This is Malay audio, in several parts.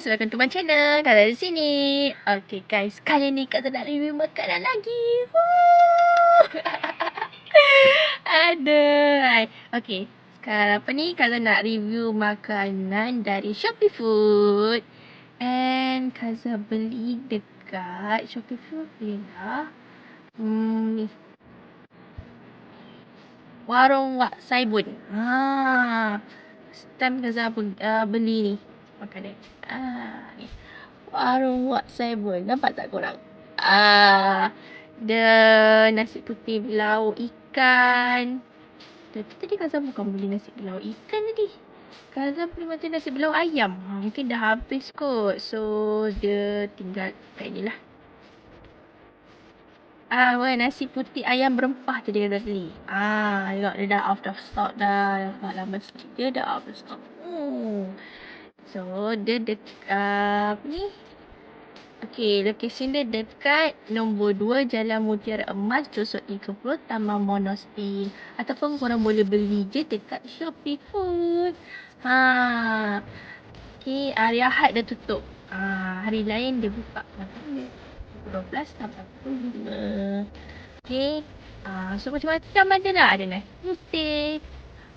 guys, welcome to my channel. Kalian di sini. Okay guys, kali ni Kak nak review makanan lagi. Aduh. Okay, sekarang apa ni? Kak nak review makanan dari Shopee Food. And Kaza beli dekat Shopee Food lah. Ni. Warung Wak Saibun. Time Kaza beli ni makanan. Ni. Warung Wak Saibun. Nampak tak korang? Dia nasi putih belau ikan. Tadi Kaza bukan beli nasi belau ikan tadi. Kaza beli macam nasi belau ayam. Mungkin dah habis kot. So, dia tinggal kayak ni lah. Nasi putih ayam berempah tadi Kaza beli. Tengok dia dah out of stock dah. Lama sikit dia dah out of stock. So, dia apa ni? Okay, lokasi dia dekat nombor 2 Jalan Mutiara Emas, Tusuk 30, Taman Monastery. Ataupun korang boleh beli je dekat Shopee Food. Okay, hari Ahad dia tutup. Hari lain dia buka. 12 sampai 5. Okay. So macam-macam ada lah. Ada nasi putih.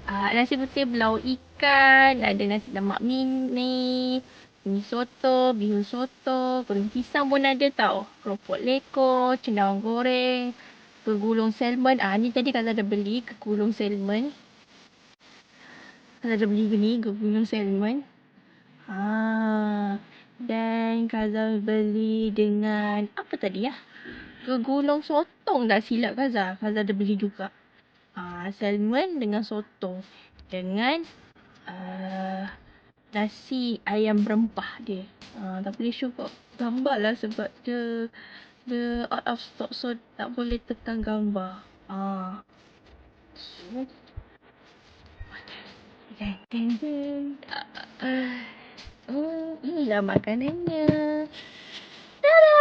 Nasi putih belau ikan. Ada nasi lemak mini. Mi soto, bihun soto, goreng pisang pun ada tau. Keropok leko, cendawan goreng, kegulung salmon. Ni tadi Kaza dah beli kegulung salmon. Kaza dah beli ni kegulung salmon. Dan Kaza beli dengan apa tadi ya? Kegulung sotong dah silap Kaza. Kaza dah beli juga. Salmon dengan sotong. Dengan nasi ayam berempah dia. Tak boleh show kat gambar lah sebab dia out of stock, so tak boleh tekan gambar. So inilah makanannya. Tada!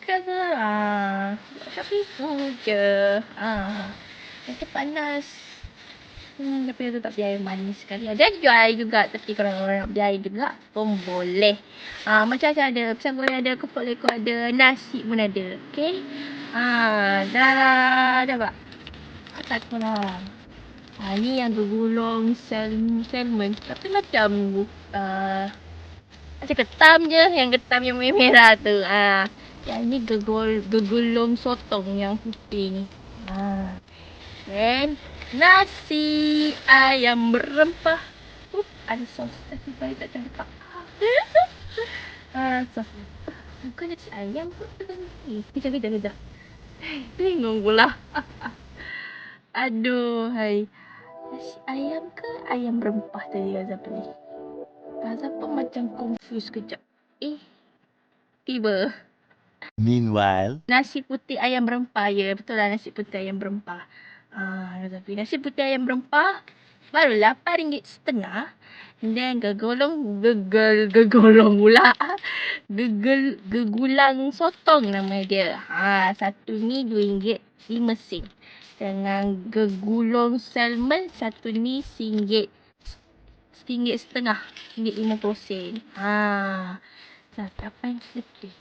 Kata Shopee Food je. Nanti panas. Tapi dia tak beli air manis sekali. Dia jual air juga. Tapi kalau orang nak beli air juga pun boleh. Macam-macam ada. Pisang goreng ada. Keropok leko ada. Nasi pun ada. Okay. Dah tak? Tak korang. Ni yang gegulung salmon. Tapi macam macam ketam je. Yang ketam yang merah tu. Yang ni gegulung sotong yang putih ni. Dan nasi ayam berempah. Ada sos. Tapi saya tak campak. Sos. Bukan nasi ayam pun. Kejap. Bingung pula. Aduh, hai. Nasi ayam ke ayam berempah tadi Kaza beli? Kaza pun macam confused kejap. Tiba. Meanwhile, Nasi putih ayam berempah. Ya, betul lah nasi putih ayam berempah. Tapi nasi putih ayam berempah baru RM8.5. Dan gegulung pula. Gegulang sotong nama dia. Satu ni RM2.05. Dengan gegulung salmon satu ni RM1.50. RM1.50. Apa yang sedih?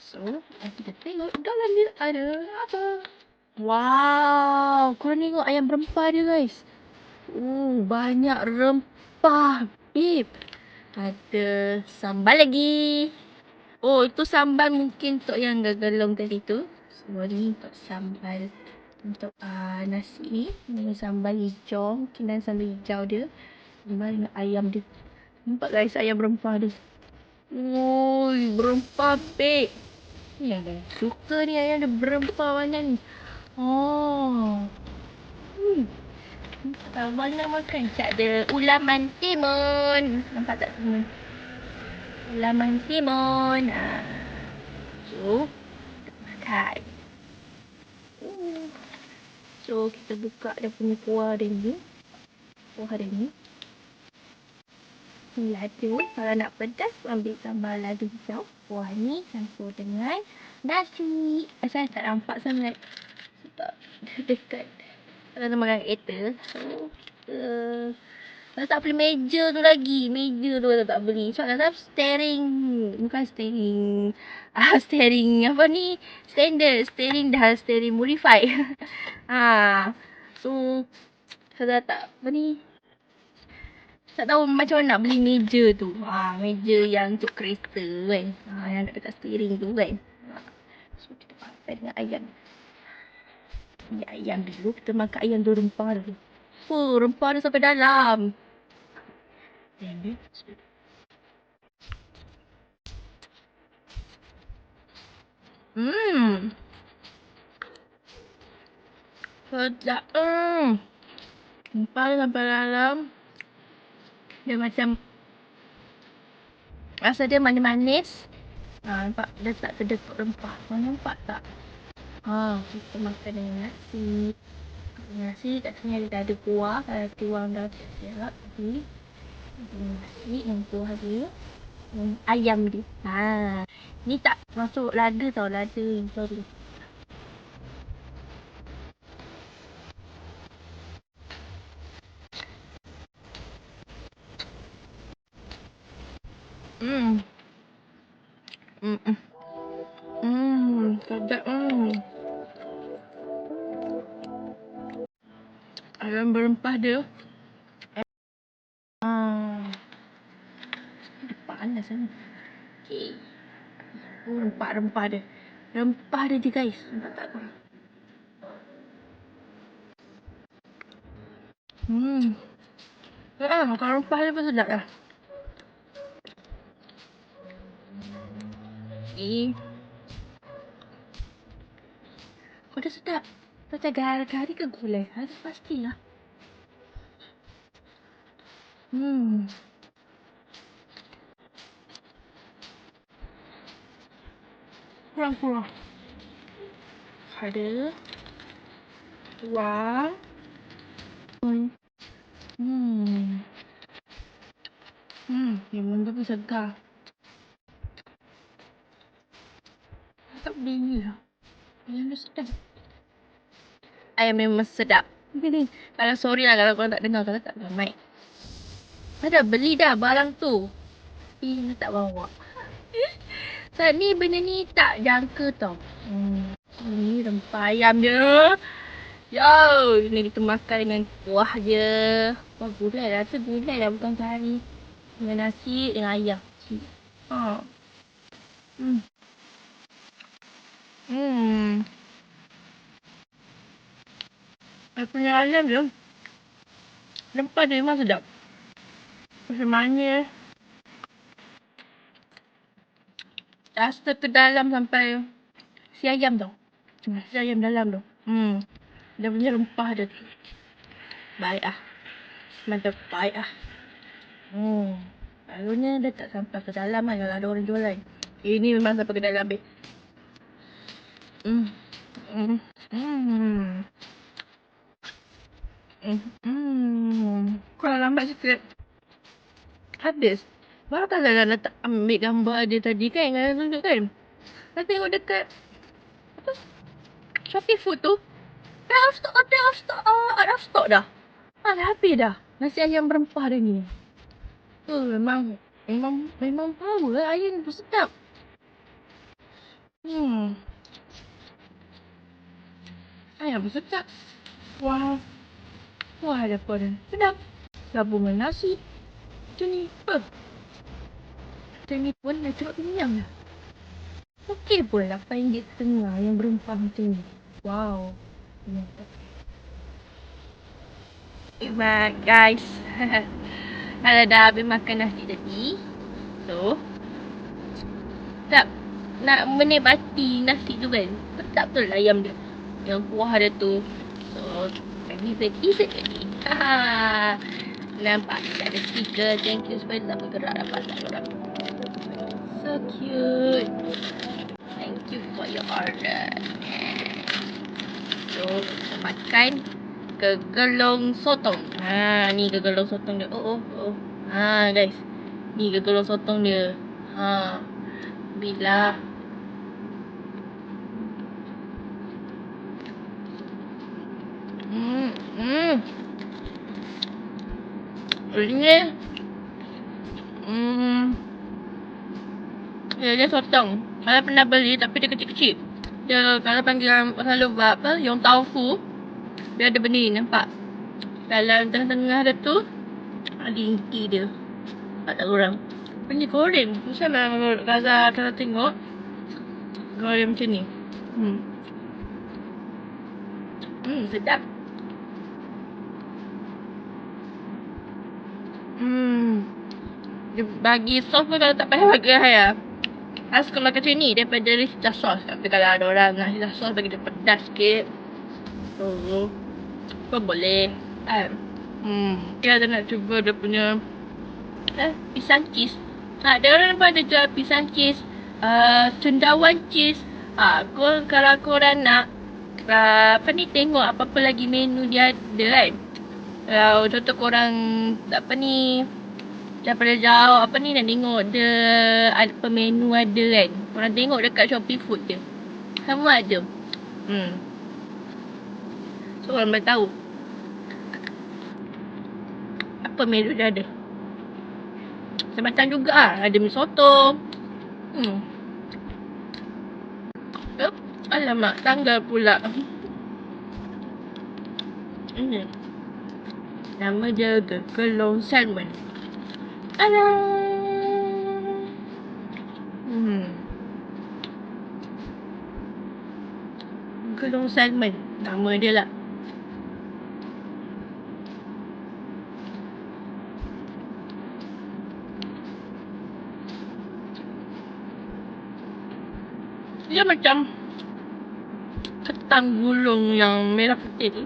So, kita tengok dalam ni ada apa. Wow, korang tengok ayam berempah dia guys. Banyak rempah, babe. Ada sambal lagi. Itu sambal mungkin untuk yang gegelong tadi tu. So, ni untuk sambal. Untuk nasi ni. Ini sambal hijau. Mungkin dan sambal hijau dia. Sambal dengan ayam dia. Nampak guys ayam berempah dia. Berempah, babe. Suka ni ayam dia berempah mana ni. Kalau nak makan ada ulaman timun. Nampak tak timun? Ulaman timun. So, kita makan. So, kita buka dia punya kuah dia ni. Ni lada. Kalau nak pedas, ambil sambal lada hijau. Kuah ni campur dengan nasi. Saya tak nampak sangat. Sebab dekat. Kalau nak makan kereta. Tak beli meja tu lagi. Meja tu tak beli. So tak steering. Bukan steering. Steering apa ni? Standard. Steering modify. So saya tak apa ni. Tak tahu macam mana nak beli meja tu. Meja yang untuk kereta kan. Yang dekat steering tu kan. So kita pakai dengan ayam. Ini ayam dulu. Kita makan ayam tu rempah dulu. Rempah dia sampai dalam. Sedap. Rempah dia sampai dalam. Dia macam rasa dia manis-manis. Nampak dia tak kedekut rempah. Nampak tak? Kita makan dengan nasi. Nasi kat sini ada kuah. Kalau kuah dah siap tadi. Nasi dengan kuah dia. Ayam dia. Ni tak masuk lada tau. Lada. Sorry. Sedap. Ayam berempah dia. Panas ni. Okay. Rempah dia. Rempah dia je guys. Nampak tak tu? Makan rempah dia pun sedap lah. Kau dah sedap. Macam gari-gari ke gulai? Pastilah. Kurang-kurang. Ada. Tuang. Memang tu pun segar. Tak boleh lah. Ayam dia sedap. Ayam memang sedap. Kalau sorry lah kalau korang tak dengar. Kalau tak dengar mic. Saya dah beli dah barang tu. Tapi tak bawa. Saat ni benda ni tak jangka tau. Ni rempah ayam dia. Ni kita makan dengan kuah je. Kuah gulai lah. Rasa gulai lah bukan kari. Dengan nasi dengan ayam. Aku punya ayam dia. Rempah dia memang sedap. Macam manis. Rasa ke dalam sampai si ayam tau. Si ayam dalam tu. Dia punya rempah dia tu. Baik lah. Mantap baik lah. Selalunya dia tak sampai ke dalam lah kalau ada orang jualan. Ini memang sampai ke dalam babe. Kurang lambat sikit. Habis. Baru tak salah letak ambil gambar dia tadi kan. Yang tunjuk kan. Saya tengok dekat apa? Shopee Food tu. Out of stock dah. Dah habis dah. Nasi ayam berempah dia ni. Memang power lah ayam tu sedap. Ayam tu sedap. Wah ada apa dia. Sedap. Gabungan nasi. Macam ni. Macam ni pun dah cukup kenyang dah. Okey pun RM8.5 yang berempah macam ni. Wow. Guys. Kalau dah habis makan nasi tadi. So. Tak. Nak menikmati nasi tu kan. Sedap betul ayam dia. Yang kuah dia tu. So. Bagi sikit lagi. Nampak tak ada stiker. Thank you sebab tak bergerak dapat tak gerak. So cute. Thank you for your order. So, kita makan gegelong sotong. Ni gegelong sotong dia. Guys. Ni gegelong sotong dia. Bila Ini dia sotong. Saya pernah beli tapi dia kecil-kecil. Dia kalau panggil orang luar apa, yang tofu. Dia ada benda ni, nampak? Dalam tengah-tengah dia tu ada inti dia. Tak orang. Benda goreng. Macam mana Gaza kalau tengok goreng macam ni. Sedap. Dia bagi sos pun kalau tak payah bagi saya. Saya suka makan macam ni daripada Rita sos. Tapi kalau ada orang nak Rita sos bagi dia pedas sikit. Pun boleh. Dia ada nak cuba dia punya pisang cheese. Ada orang pun ada jual pisang cheese. Cendawan cheese. Kalau korang nak tengok apa-apa lagi menu dia ada kan. Contoh korang daripada jauh nak tengok dia apa menu ada kan. Korang tengok dekat Shopee Food je. Semua ada. So korang boleh tahu apa menu dia ada. Macam juga ada mi soto. Alamak, tanggal pula. Ini nama dia Gegelong Salmon. Gegelong Salmon nama dia lah. Dia macam ketang gulung yang merah putih tu.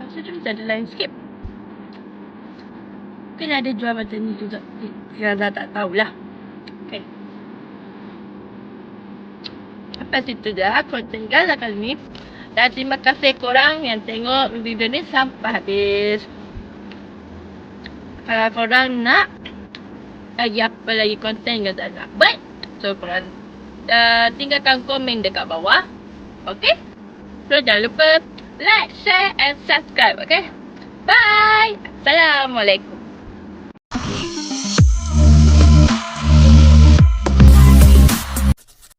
Rasa dia macam ada lain sikit. Mungkin ada jual macam ni juga. Saya tak tahulah. Okay. Lepas itu dah konten Gaza kali ni. Dan terima kasih korang yang tengok video ni sampai habis. Kalau korang nak lagi apa lagi konten Gaza nak buat, so korang tinggalkan komen dekat bawah. Okay? So jangan lupa like, share and subscribe. Okay? Bye! Assalamualaikum.